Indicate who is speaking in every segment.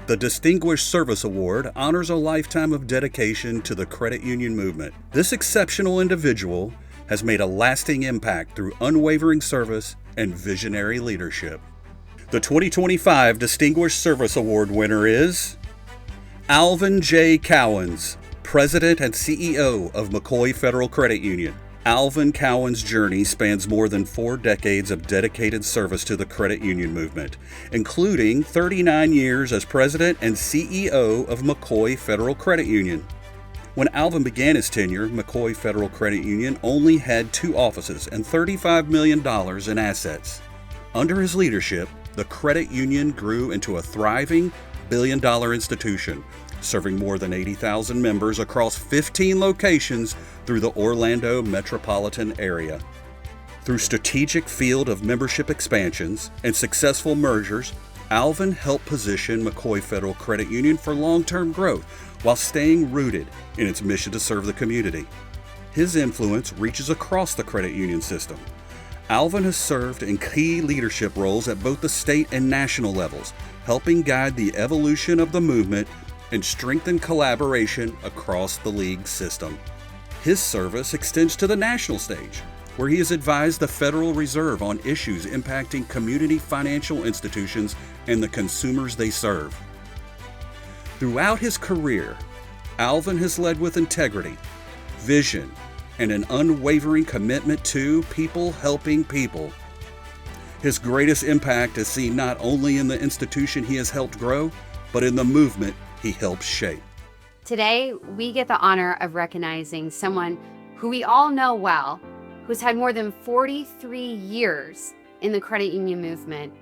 Speaker 1: The Distinguished Service Award honors a lifetime of dedication to the credit union movement. This exceptional individual has made a lasting impact through unwavering service and visionary leadership. The 2025 Distinguished Service Award winner is Alvin J. Cowens, President and CEO of McCoy Federal Credit Union. Alvin Cowens' journey spans more than 4 decades of dedicated service to the credit union movement, including 39 years as President and CEO of McCoy Federal Credit Union. When Alvin began his tenure, McCoy Federal Credit Union only had 2 offices and $35 million in assets. Under his leadership, the credit union grew into a thriving billion-dollar institution, serving more than 80,000 members across 15 locations through the Orlando metropolitan area. Through strategic field of membership expansions and successful mergers, Alvin helped position McCoy Federal Credit Union for long-term growth while staying rooted in its mission to serve the community. His influence reaches across the credit union system. Alvin has served in key leadership roles at both the state and national levels, helping guide the evolution of the movement and strengthen collaboration across the league system. His service extends to the national stage, where he has advised the Federal Reserve on issues impacting community financial institutions and the consumers they serve. Throughout his career, Alvin has led with integrity, vision, and an unwavering commitment to people helping people. His greatest impact is seen not only in the institution he has helped grow, but in the movement he helped shape.
Speaker 2: Today, we get the honor of recognizing someone who we all know well, who's had more than 43 years in the credit union movement.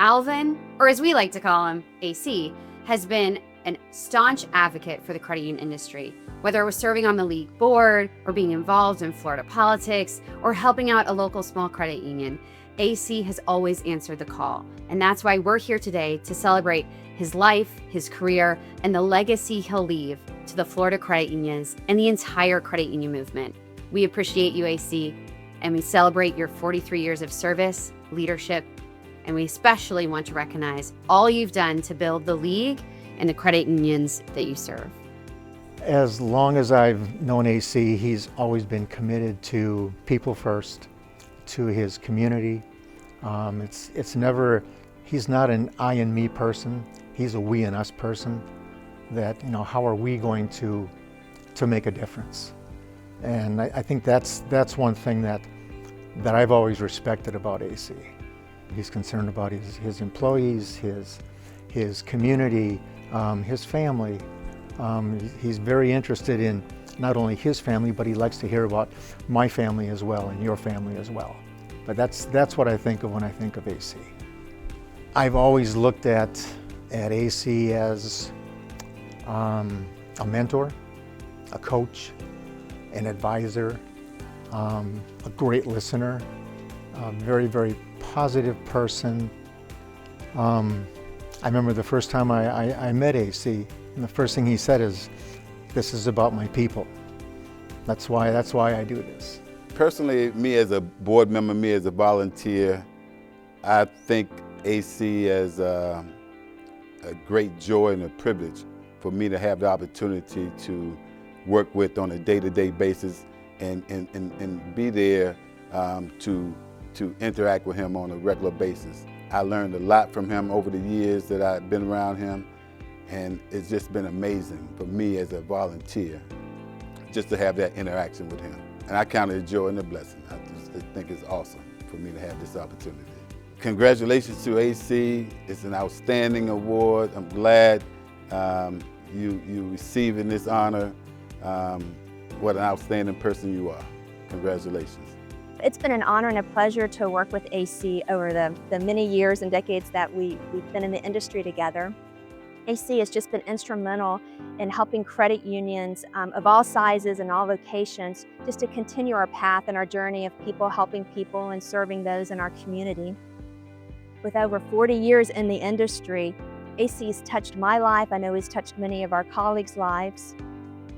Speaker 2: Alvin, or as we like to call him, AC, has been a staunch advocate for the credit union industry, whether it was serving on the league board or being involved in Florida politics or helping out a local small credit union. AC has always answered the call, and that's why we're here today to celebrate his life, his career, and the legacy he'll leave to the Florida credit unions and the entire credit union movement. We appreciate you, AC, and we celebrate your 43 years of service, leadership, and we especially want to recognize all you've done to build the league and the credit unions that you serve.
Speaker 3: As long as I've known AC, he's always been committed to people first, to his community. It's never, he's not an I and me person. He's a we and us person. That, how are we going to make a difference? And I think that's one thing that I've always respected about AC. He's concerned about his employees, his community, his family. He's very interested in not only his family, but he likes to hear about my family as well and your family as well. But that's what I think of when I think of AC. I've always looked at AC as a mentor, a coach, an advisor, a great listener, a very, very positive person. I remember the first time I met AC, and the first thing he said is, "This is about my people. That's why I do this."
Speaker 4: Personally, me as a board member, me as a volunteer, I think AC as a great joy and a privilege for me to have the opportunity to work with on a day-to-day basis and be there to interact with him on a regular basis. I learned a lot from him over the years that I've been around him, and it's just been amazing for me as a volunteer just to have that interaction with him. And I count it a joy and a blessing. I just think it's awesome for me to have this opportunity. Congratulations to AC. It's an outstanding award. I'm glad you receiving this honor. What an outstanding person you are. Congratulations.
Speaker 5: It's been an honor and a pleasure to work with AC over the many years and decades that we've been in the industry together. AC has just been instrumental in helping credit unions of all sizes and all locations just to continue our path and our journey of people helping people and serving those in our community. With over 40 years in the industry, AC's touched my life. I know he's touched many of our colleagues' lives.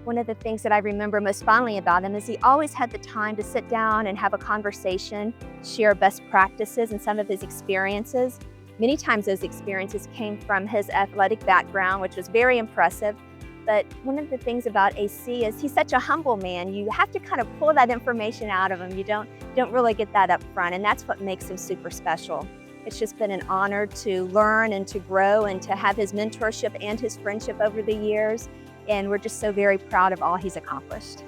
Speaker 5: One of the things that I remember most fondly about him is he always had the time to sit down and have a conversation, share best practices and some of his experiences. Many times those experiences came from his athletic background, which was very impressive. But one of the things about AC is he's such a humble man. You have to kind of pull that information out of him. You don't really get that up front, and that's what makes him super special. It's just been an honor to learn and to grow and to have his mentorship and his friendship over the years. And we're just so very proud of all he's accomplished.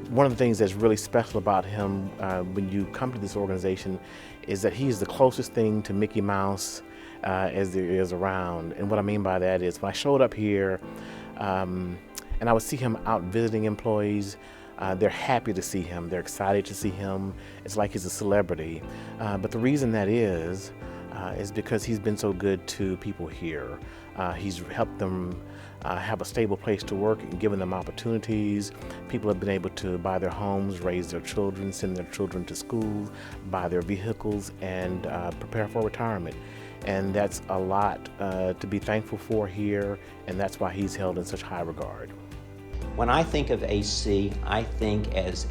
Speaker 6: One of the things that's really special about him when you come to this organization is that he's the closest thing to Mickey Mouse as there is around. And what I mean by that is when I showed up here and I would see him out visiting employees, they're happy to see him, they're excited to see him. It's like he's a celebrity. But the reason that is because he's been so good to people here. He's helped them have a stable place to work and given them opportunities. People have been able to buy their homes, raise their children, send their children to school, buy their vehicles, and prepare for retirement. And that's a lot to be thankful for here, and that's why he's held in such high regard.
Speaker 7: When I think of AC, I think as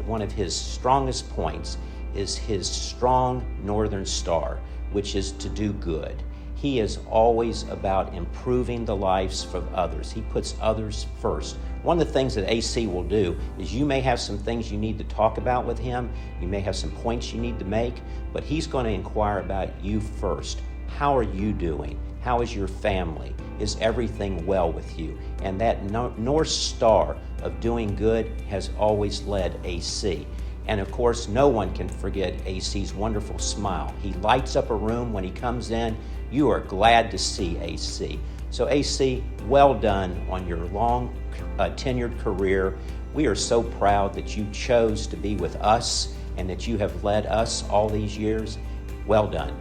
Speaker 7: one of his strongest points is his strong Northern Star, which is to do good. He is always about improving the lives of others. He puts others first. One of the things that AC will do is you may have some things you need to talk about with him, you may have some points you need to make, but he's going to inquire about you first. How are you doing? How is your family? Is everything well with you? And that North Star of doing good has always led AC. And of course, no one can forget AC's wonderful smile. He lights up a room when he comes in. You are glad to see AC. So AC, well done on your long tenured career. We are so proud that you chose to be with us and that you have led us all these years. Well done.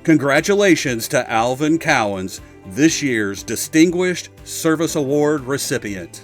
Speaker 1: Congratulations to Alvin Cowens, this year's Distinguished Service Award recipient.